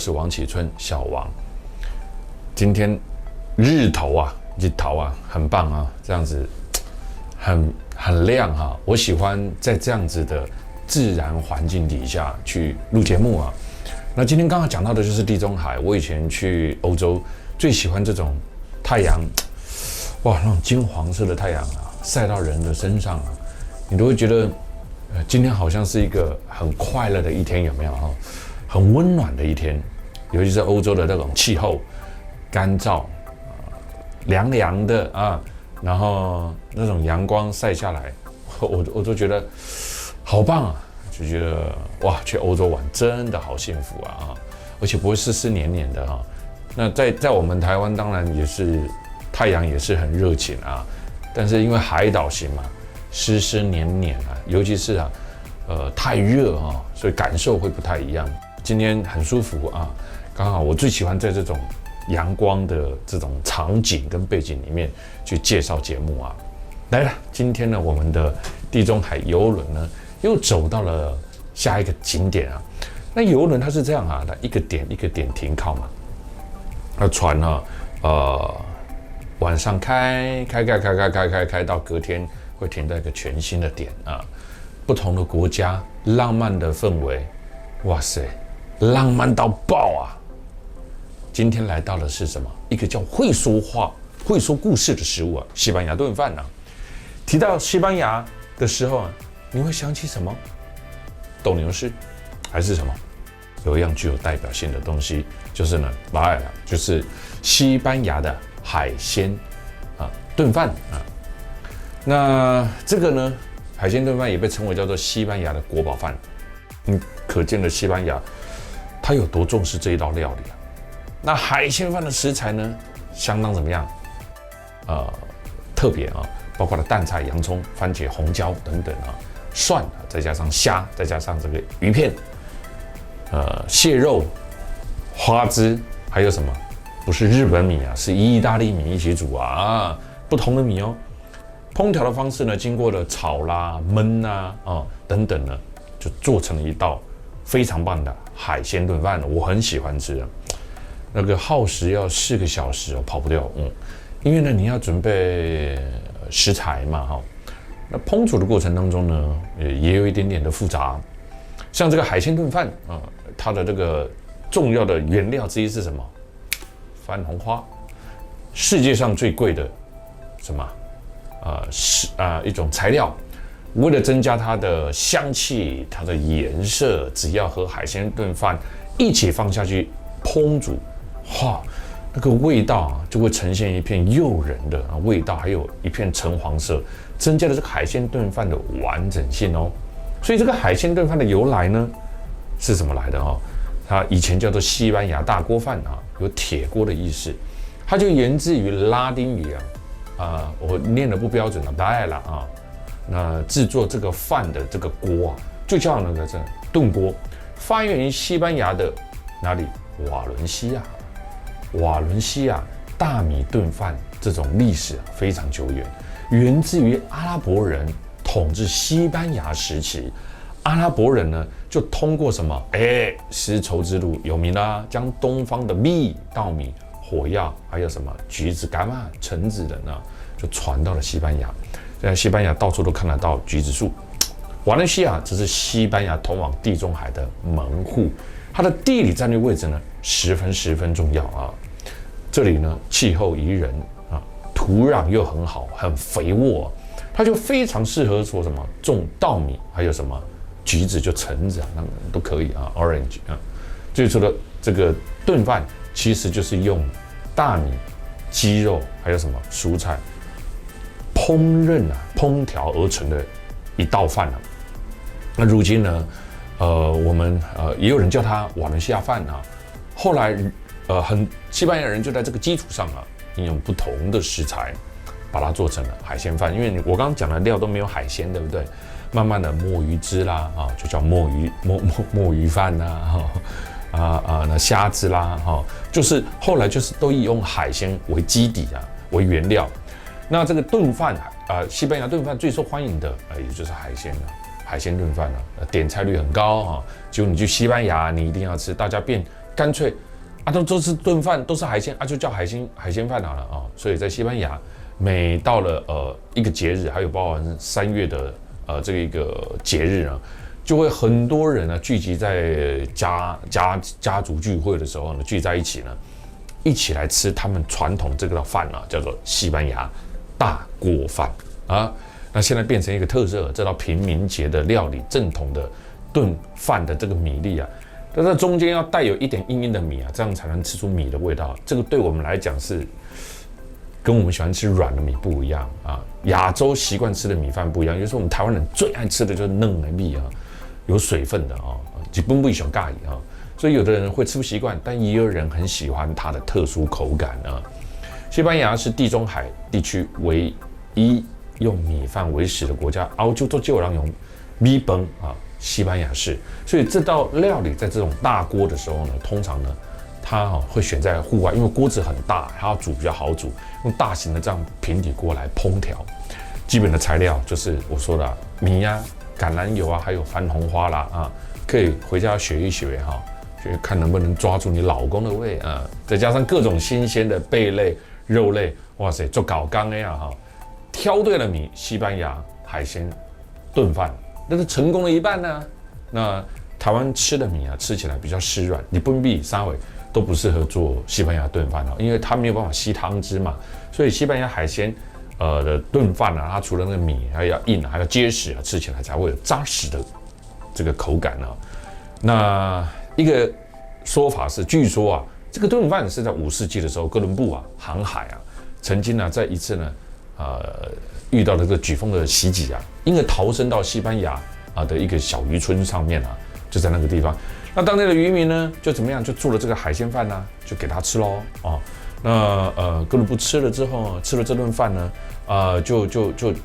是王启春，小王。今天日头啊，很棒啊，这样子很亮啊。我喜欢在这样子的自然环境底下去录节目啊。那今天刚好讲到的就是地中海，我以前去欧洲最喜欢这种太阳，哇，那种金黄色的太阳啊，晒到人的身上啊，你都会觉得，今天好像是一个很快乐的一天，有没有啊？很温暖的一天，尤其是欧洲的那种气候，干燥，凉凉的啊，然后那种阳光晒下来，我都觉得好棒啊，就觉得哇，去欧洲玩真的好幸福啊，而且不会湿湿黏黏的哈。那在我们台湾当然也是太阳也是很热情啊，但是因为海岛型嘛，湿湿黏黏啊，尤其是太热啊，所以感受会不太一样。今天很舒服啊，刚好我最喜欢在这种阳光的这种场景跟背景里面去介绍节目啊。来了，今天呢，我们的地中海邮轮呢又走到了下一个景点啊。那邮轮它是这样啊，它一个点一个点停靠嘛。那船呢，晚上开到隔天会停到一个全新的点啊。不同的国家，浪漫的氛围，哇塞！浪漫到爆啊！今天来到的是什么？一个叫会说话、会说故事的食物啊，西班牙炖饭啊。提到西班牙的时候啊，你会想起什么？斗牛士，还是什么？有一样具有代表性的东西，就是呢，就是西班牙的海鲜啊炖饭啊。那这个呢，海鲜炖饭也被称为叫做西班牙的国宝饭。可见的西班牙。他有多重视这一道料理啊？那海鲜饭的食材呢，相当怎么样？特别啊，包括了蛋菜、洋葱、番茄、红椒等等啊，蒜啊，再加上虾，再加上这个鱼片，蟹肉、花枝，还有什么？不是日本米啊，是意大利米一起煮啊，不同的米哦。烹调的方式呢，经过了炒啦、焖啊等等呢，就做成了一道非常棒的海鲜炖饭，我很喜欢吃的。那个耗时要4个小时哦，跑不掉。因为呢，你要准备食材嘛，哈。那烹煮的过程当中呢，也有一点点的复杂。像这个海鲜炖饭啊，它的这个重要的原料之一是什么？番红花，世界上最贵的什么？一种材料。为了增加它的香气、它的颜色，只要和海鲜炖饭一起放下去烹煮，哇，那个味道啊就会呈现一片诱人的味道，还有一片橙黄色，增加了这个海鲜炖饭的完整性哦。所以这个海鲜炖饭的由来呢，是怎么来的哦？它以前叫做西班牙大锅饭啊，有铁锅的意思，它就源自于拉丁语我念的不标准了，paella啊。那制作这个饭的这个锅啊，就叫那个炖锅，发源于西班牙的哪里？瓦伦西亚。瓦伦西亚大米炖饭这种历史非常久远，源自于阿拉伯人统治西班牙时期。阿拉伯人呢，就通过什么？丝绸之路有名啦，将东方的稻米、火药，还有什么橘子、柑啊、橙子等呢，就传到了西班牙。在西班牙到处都看得到橘子树。瓦伦西亚这是西班牙通往地中海的门户，它的地理战略位置呢十分重要啊。这里呢气候宜人啊，土壤又很好，很肥沃，它就非常适合说什么种稻米，还有什么橘子就橙子啊，那都可以啊 ，orange 啊。最初的这个炖饭其实就是用大米、鸡肉还有什么蔬菜。烹调而成的一道饭啊。那如今呢，我们也有人叫它瓦伦西亚饭啊。后来西班牙人就在这个基础上啊，应用不同的食材，把它做成了海鲜饭。因为我刚刚讲的料都没有海鲜，对不对？慢慢的墨鱼汁啦就叫墨鱼饭啦那虾子啦就是后来就是都以用海鲜为基底为原料。那这个炖饭西班牙炖饭最受欢迎的也就是海鲜炖饭点菜率很高结果你去西班牙，你一定要吃，大家变干脆啊都是炖饭，都是海鲜啊，就叫海鲜饭好了啊。所以在西班牙，每到了一个节日，还有包含3月的这一个节日呢，就会很多人呢聚集在家族聚会的时候呢，聚在一起呢，一起来吃他们传统这个饭啊，叫做西班牙大锅饭啊。那现在变成一个特色，这道平民节的料理，正统的炖饭的这个米粒啊，但是中间要带有一点硬硬的米啊，这样才能吃出米的味道。这个对我们来讲是跟我们喜欢吃软的米不一样啊，亚洲习惯吃的米饭不一样。就是我们台湾人最爱吃的就是嫩的米啊，有水分的啊，基本不小咖喱啊，所以有的人会吃不习惯，但也有人很喜欢它的特殊口感啊。西班牙是地中海地区唯一用米饭为食的国家，澳洲都就让用米饭啊，西班牙式，所以这道料理在这种大锅的时候呢，通常呢，它会选在户外，因为锅子很大，它要煮比较好煮，用大型的这样平底锅来烹调。基本的材料就是我说的米呀、橄榄油啊，还有番红花啦啊，可以回家学一学哈，学看能不能抓住你老公的胃啊，再加上各种新鲜的贝类、肉类，哇塞，做搞刚的呀哈。挑对了米，西班牙海鲜炖饭，那是成功了一半呢。那台湾吃的米啊，吃起来比较湿软，你不必沙尾都不适合做西班牙炖饭哦，因为它没有办法吸汤汁嘛。所以西班牙海鲜的炖饭啊，它除了那个米还要硬，还要结实啊，吃起来才会有扎实的这个口感啊。那一个说法是，据说啊，这个炖饭是在5世纪的时候，哥伦布啊航海啊，曾经呢在一次呢。遇到了这个飓风的袭击啊，因而逃生到西班牙的一个小渔村上面啊，就在那个地方。那当地的渔民呢，就怎么样，就做了这个海鲜饭呢，就给他吃喽啊。那哥伦布吃了之后，吃了这顿饭呢，就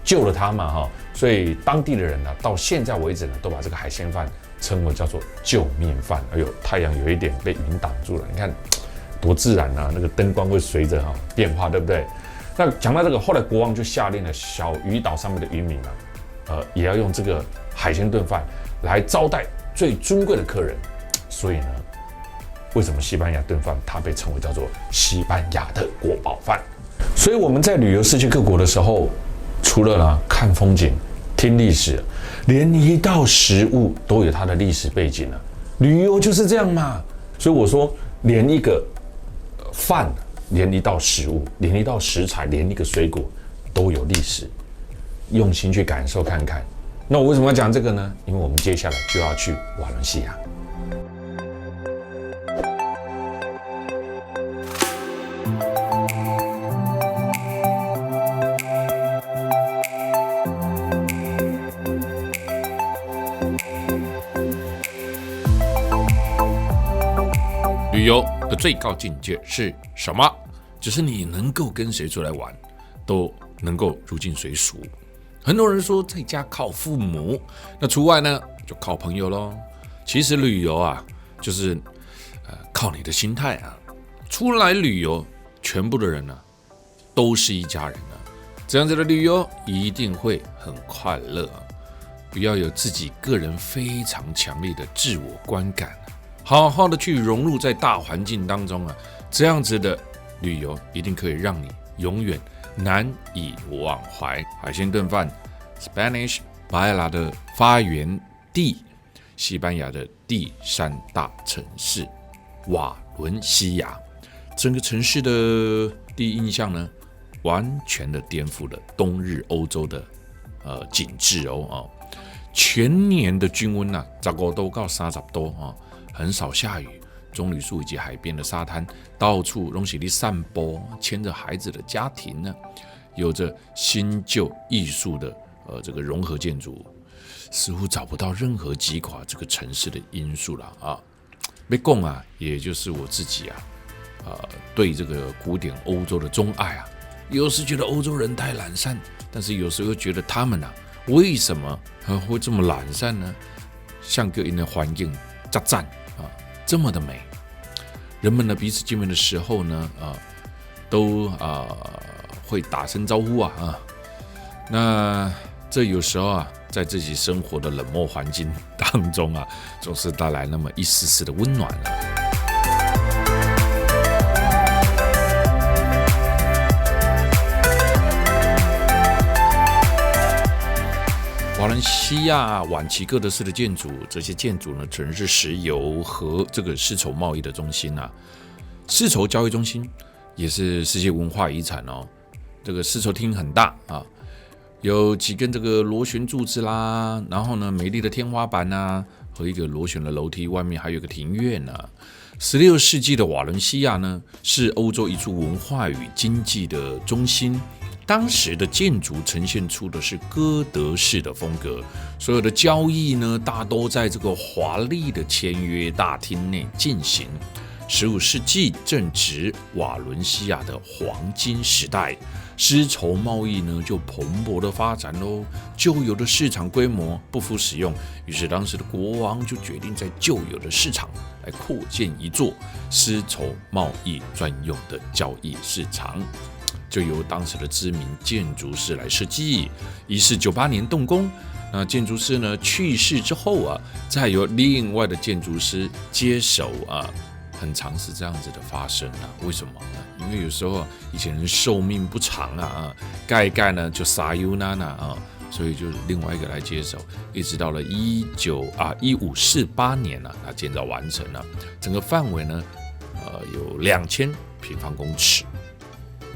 救了他嘛哈。所以当地的人呢，到现在为止呢，都把这个海鲜饭称为叫做救命饭。哎呦，太阳有一点被云挡住了，你看多自然啊，那个灯光会随着变化，对不对？那讲到这个，后来国王就下令了，小渔岛上面的渔民啊，也要用这个海鲜炖饭来招待最尊贵的客人。所以呢，为什么西班牙炖饭它被称为叫做西班牙的国宝饭？所以我们在旅游世界各国的时候，除了呢看风景、听历史，连一道食物都有它的历史背景了。旅游就是这样嘛。所以我说，连一个饭。连一道食物，连一道食材，连一个水果都有历史，用心去感受看看。那我为什么要讲这个呢？因为我们接下来就要去瓦伦西亚。旅游的最高境界是什么？就是你能够跟谁出来玩，都能够如鱼水熟。很多人说在家靠父母，那除外呢，就靠朋友咯。其实旅游啊，就是靠你的心态啊。出来旅游，全部的人呢，都是一家人啊。这样子的旅游一定会很快乐啊。不要有自己个人非常强烈的自我观感。好好的去融入在大环境当中啊，这样子的旅游一定可以让你永远难以忘怀。海鲜炖饭 Spanish Paella 的发源地，西班牙的第3大城市瓦伦西亚，整个城市的第一印象呢，完全的颠覆了冬日欧洲的景致哦。全年的均温啊，25度到30度啊。很少下雨，棕榈树以及海边的沙滩，到处都是你散步，牵着孩子的家庭呢，有着新旧艺术的这个融合建筑，似乎找不到任何击垮这个城市的因素了啊。别讲啊，也就是我自己对这个古典欧洲的钟爱啊，有时觉得欧洲人太懒散，但是有时候觉得他们为什么会这么懒散呢？像个人的环境加赞。这么的美，人们呢彼此见面的时候呢，都会打声招呼啊。那这有时候在自己生活的冷漠环境当中总是带来那么一丝丝的温暖。西亚晚期哥德式的建筑，这些建筑呢，曾是石油和这个丝绸贸易的中心啊。丝绸交易中心也是世界文化遗产哦。这个丝绸厅很大啊，有几根这个螺旋柱子啦，然后呢，美丽的天花板啊，和一个螺旋的楼梯，外面还有个庭院啊。16世纪的瓦伦西亚呢，是欧洲一处文化与经济的中心。当时的建筑呈现出的是哥德式的风格，所有的交易呢，大都在这个华丽的签约大厅内进行。15世纪正值瓦伦西亚的黄金时代，丝绸贸易呢就蓬勃的发展喽。旧有的市场规模不敷使用，于是当时的国王就决定在旧有的市场来扩建一座丝绸贸易专用的交易市场，就由当时的知名建筑师来设计。1498年动工，那建筑师呢去世之后啊，再由另外的建筑师接手啊。很常是这样子的发生啊，为什么呢？因为有时候以前人寿命不长啊，盖一盖呢就撒尤娜娜啊，所以就另外一个来接手，一直到了1548年啊，它建造完成了，整个范围呢有2000平方公尺。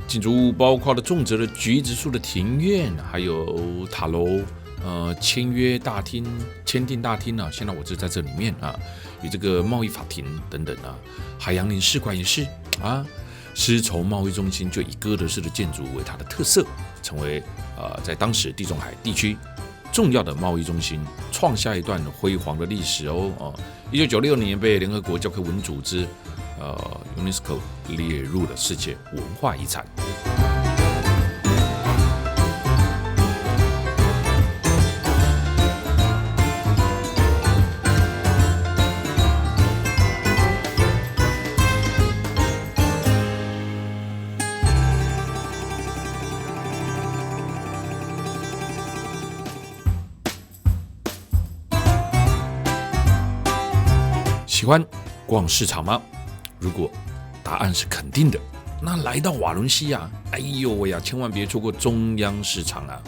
建筑物包括了种植了橘子树的庭院，还有塔楼。签订大厅啊，现在我就在这里面啊，有这个贸易法庭等等啊，海洋领事馆也是啊，丝绸贸易中心就以哥德式的建筑为它的特色，成为在当时地中海地区重要的贸易中心，创下一段辉煌的历史哦。1996年被联合国教科文组织UNESCO 列入了世界文化遗产。喜欢逛市场吗？如果答案是肯定的，那来到瓦伦西亚，哎呦喂呀，千万别错过中央市场啊！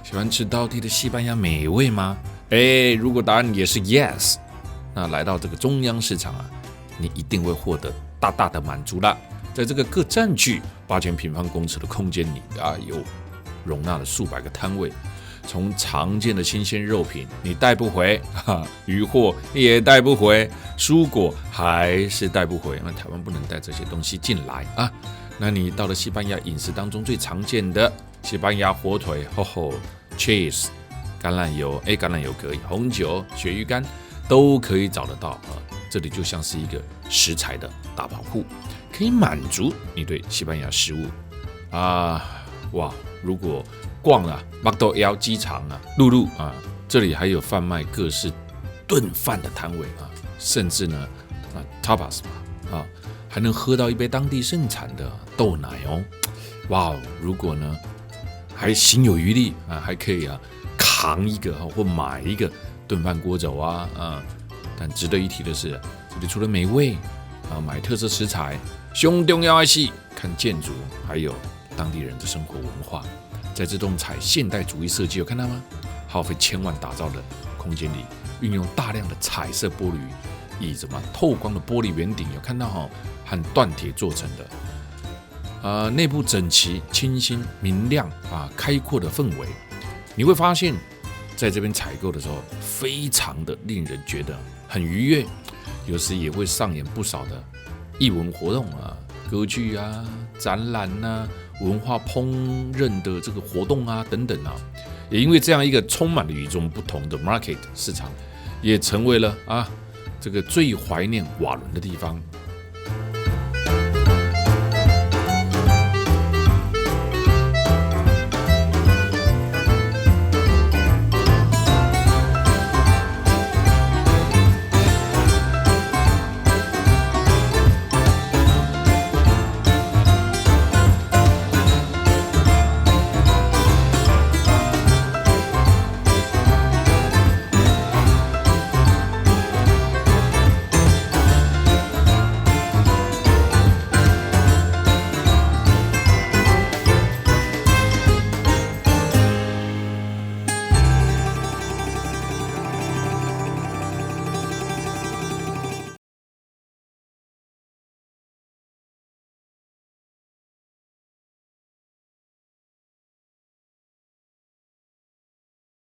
喜欢吃道地的西班牙美味吗？如果答案也是 yes， 那来到这个中央市场啊，你一定会获得大大的满足啦。在这个各占据8000平方公尺的空间里啊，有容纳了数百个摊位。从常见的新鲜肉品你带不回，鱼货也带不回，蔬果还是带不回，因为台湾不能带这些东西进来啊。那你到了西班牙饮食当中最常见的西班牙火腿，cheese， 橄榄油，橄榄油可以，红酒、鳕鱼干都可以找得到啊。这里就像是一个食材的大宝库，可以满足你对西班牙食物如果逛了马多窑机场啊、露露啊，这里还有贩卖各式炖饭的摊位啊，甚至呢tapas 还能喝到一杯当地盛产的豆奶哦。如果呢还心有余力啊，还可以扛一个或买一个炖饭锅走但值得一提的是，这里除了美味买特色食材，最重要的是看建筑，还有当地人的生活文化。在这栋采现代主义设计，有看到吗？耗费1000万打造的空间里，运用大量的彩色玻璃，以透光的玻璃圆顶，有看到和锻铁做成的。内部整齐、清新、明亮开阔的氛围，你会发现，在这边采购的时候，非常的令人觉得很愉悦。有时也会上演不少的艺文活动歌剧展览文化烹饪的这个活动等等也因为这样一个充满了与众不同的 market 市场，也成为了这个最怀念瓦伦的地方。